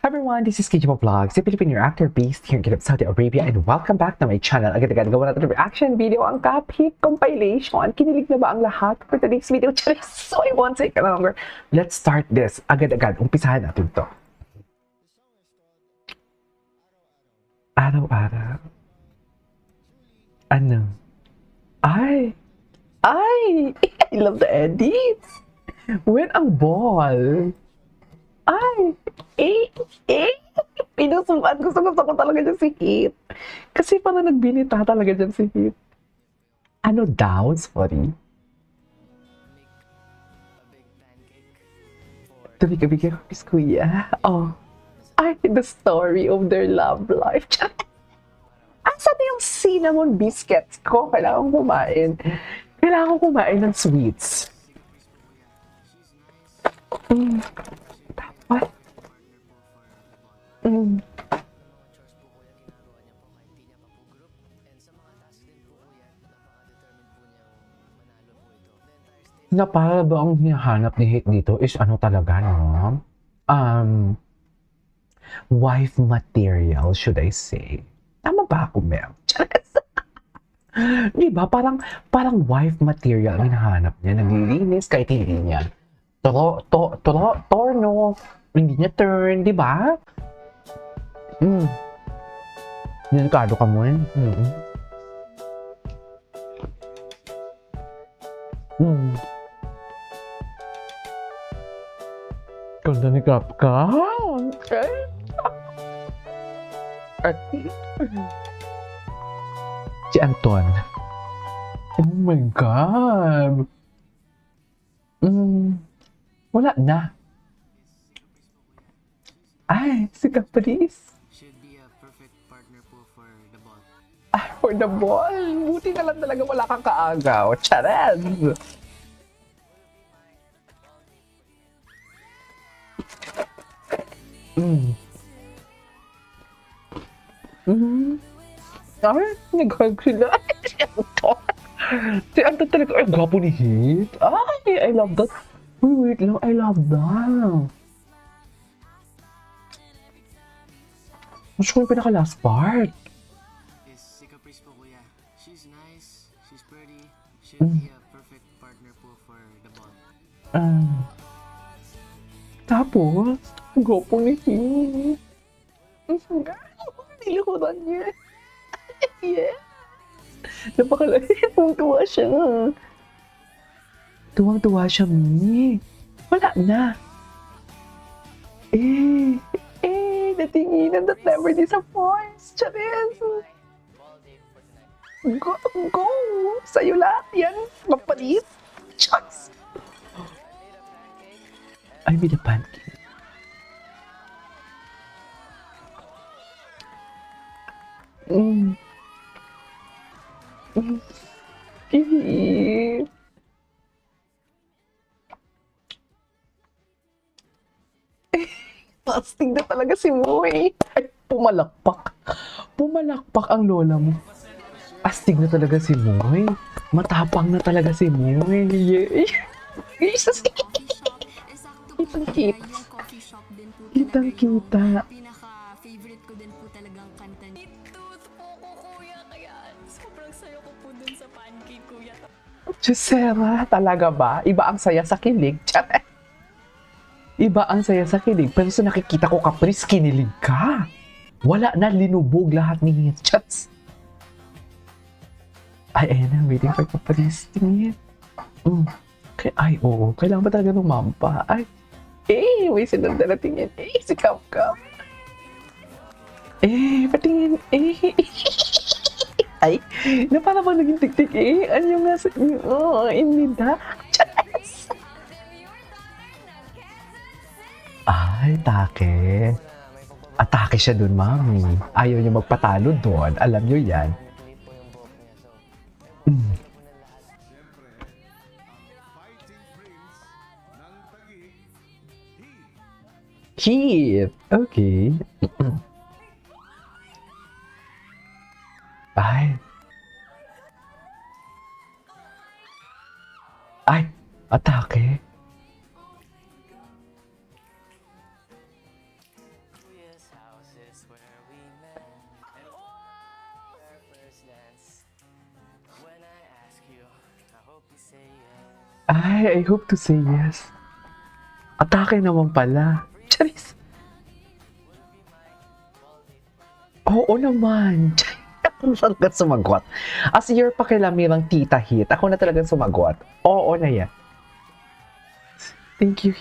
Hi everyone, this is Kijibo Vlogs, a Filipino actor based here in Saudi Arabia, and welcome back to my channel. Agad-agad gawa natin ng reaction video ang Cuphead compilation. Kinilig na ba ang lahat for today's video? Charis! So I won't take longer. Let's start this. Agad-agad, umpisahan natin to. Araw-araw. Ano? Ay! I love the edits! When ang ball? Ay! Pinusuan. Gusto ko talaga dyan si Hit. Kasi parang nagbinita talaga dyan si Hit. Ano daw? Sorry. Tabi-gabi ko, Miss Kuya. Oh. Ay, the story of their love life. Asan yung cinnamon biscuits ko? Kailangan kumain. Kailangan kumain ng sweets. Dapat. Na para ba ang hinahanap ni Hit dito is ano talaga, no? Wife material, should I say. Tama ba ako, Mel? Di ba? Parang wife material ang hinahanap niya. Naglilinis kahit hindi niya. Torno. Hindi niya turn, di ba? Delikado ka mo eh. Ganda ni Kapka. Okay. At si Anton. Oh my God. Wala na. Ay, si Caprice. Should be a perfect partner po for the ball. Ah, for the ball. Buti na lang talaga wala kang kaagaw. Charez! Ay, nag-hug sila. Si Anton. Si Anton talaga. Ay, gwapo ni Hit. Ay, I love that. Wait lang. I love that. Gusto ko yung pinaka-last part. Is si Caprice po kuya. She's nice, she's pretty, should be a perfect partner po for the ball. Tapos, gwapo ni Hit. Nilikuran niya. Yeah. Napakalait. Tuwang-tuwa siya. Tuwang-tuwa siya, Mi. Wala na. Natinginan that never disappoints. Charis. Go, go. Sa'yo lahat yan. Magpalit. Chance. I made a pancake. Fasting na talaga si Moy. Ay, pumalakpak. Pumalakpak ang lola mo. Astig na talaga si Moy. Matapang na talaga si Moy. Yay! Jesus! Kitang-kita. Yung coffee shop din po Kitang-kita. pinaka-favorite ko din po talagang kanta niya. Tooth po ko kuya, kaya sobrang sayo ko po dun sa pancake kuya. Jusera, talaga ba? Iba ang saya sa kilig. Iba ang saya sa kilig. Pero sa nakikita ko, Caprice, kinilig ka. Wala na, linubog lahat ni Chats. Ay, ayun na, waiting for Caprice. Tingin. Ay, oo. Kailangan ba talaga lumampa? Ay, may sinanda na tingin. Si Kapkap. Patingin. Ay, na para ba naging tik-tik Ano nga sa inyo? Inida. Chats. Ay, take. Atake siya dun, mami. Ayaw niya magpatalo doon. Alam niyo yan. Heath. Okay. Ay. Ay, atake. Ay, I hope to say yes. Atake naman pala. Charis. Oo naman. Saan ka sumagot? As your pakilamirang tita hit, ako na talagang sumagot. Oo na yan. Thank you.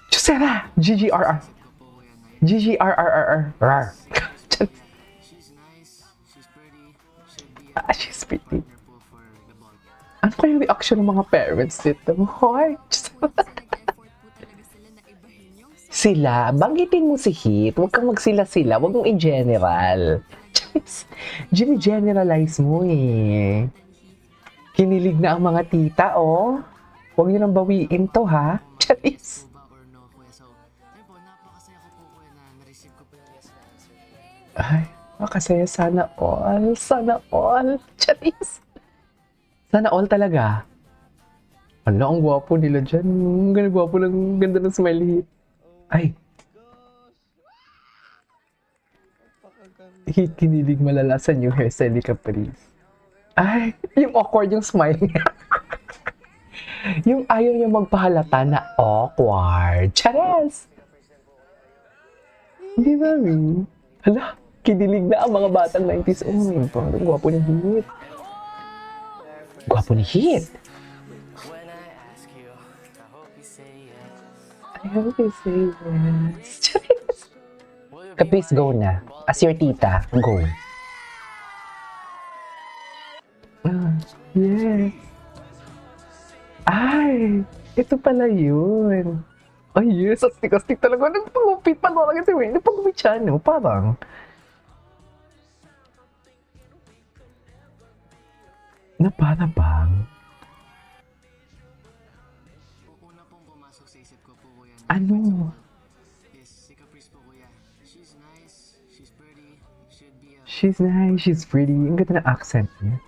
Jusera! GGRR. Isip ko po kuya na yun. GGRRRR. Rar. She's nice, she's pretty, should be Ah, she's pretty. partner po for the ball. Ano kayong reaction ng mga parents dito? Hoy! Kuya, kasi nag-effort po talaga sila na ibahin yung song. Sila, banggitin mo si Hit. Huwag kang magsila-sila. Huwag mong i-general. Gini-generalize mo eh. Kinilig na ang mga tita, oh. Huwag niyo nang bawiin to, ha? Charis. Po ba or no kuya? So, ayun po, napakasaya ko po kuya na na-receive ko po yung yes na answer. Ay, makasaya. Sana all. Sana all. Charis. Sana all talaga. Ano, ang gwapo nila dyan. Ang ganda gwapo ng ganda ng smile Hit. Ay. Hit, kinilig malalasan yung hairstyle ni Caprice. Ay, yung awkward yung smile niya. Yung ayaw niya magpahalata na awkward. Chares! Hindi ba, Mi? Hala, kinilig na ang mga batang 90s. Oh my God, ang gwapo ni Hit. Gwapo ni Hit. When I ask you, I hope you say yes. I hope you say yes. Chares! Will you be Caprice, my go na. As your tita, go. Ah, yes. Ay, ito pala yun. Ay, yes. Astig-astig talaga. Nagpangupit pa talaga si Wayne. Nagpangupit siya, no? Parang. Na para bang? Una pong pumasok sa isip ko po kuya na Ano? is si Caprice po kuya. She's nice, she's pretty, should be a She's nice, she's pretty. Ang ganda ng accent niya.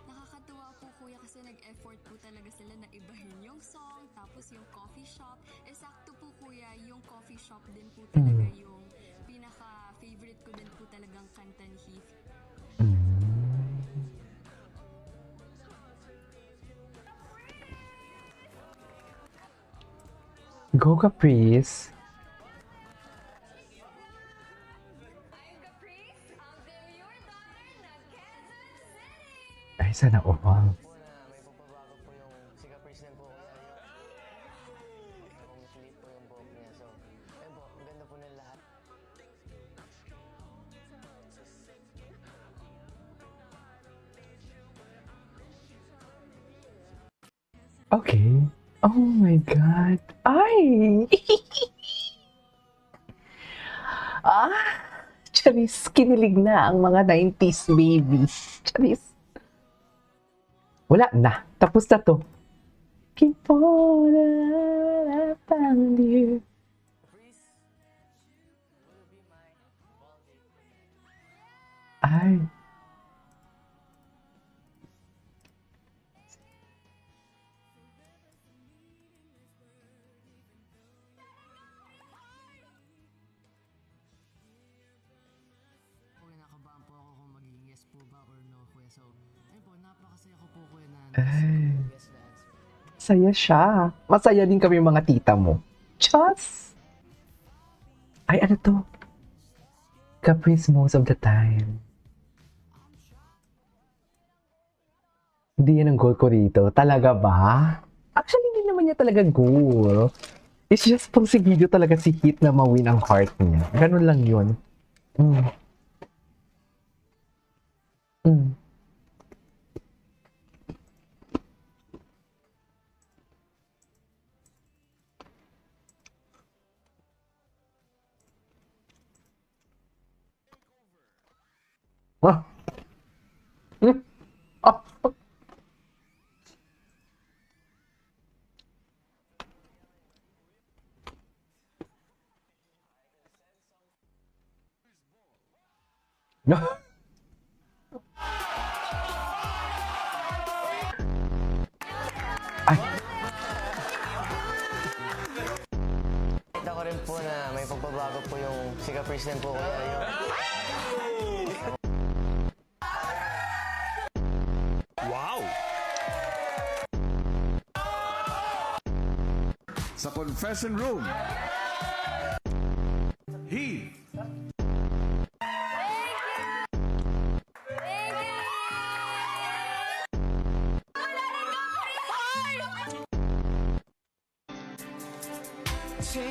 Nakakatuwa po kuya kasi nag-effort po talaga sila na ibahin yung song, tapos yung coffee shop. Sakto po kuya, yung coffee shop din po talaga yung pinaka-favorite ko din po talagang kanta ni Heath. Go, Caprice. Ay, sana all. po na may pagbabago po yung si Caprice din po kuya. Yung umikilit po yung buhok niya. So, ayun po, ang ganda po ng lahat. Okay. Oh my God. Ay! Ah! Charis, kinilig na ang mga 90s babies. Charis. Wala na. Tapos na to. Keep on I found you. Ay. Kuya, nakabahan po ako kung magiging yes po ba or no kuya. So, ayun po, napakasaya ko po kuya na Ay. na-receive ko po yung yes na answer. Saya siya. Masaya din kami mga tita mo. Chas! Ay, ano to? Caprice most of the time. Hindi yan ang goal ko dito. Talaga ba? Actually, hindi naman niya talaga goal. It's just pang si video talaga si Hit na mawin ang heart niya. Ganun lang yun. Mm. Mm. Ah. Mm. Ah. No. Ay, Kita ko rin po na may pagbabago po yung si Caprice din po kuya. Yung Sa confession room, Heath.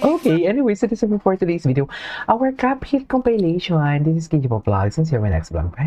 Okay, anyway, so this is it for today's video. Our Cap Hit compilation. This is KJ Vlogs and see you in my next vlog. Bye.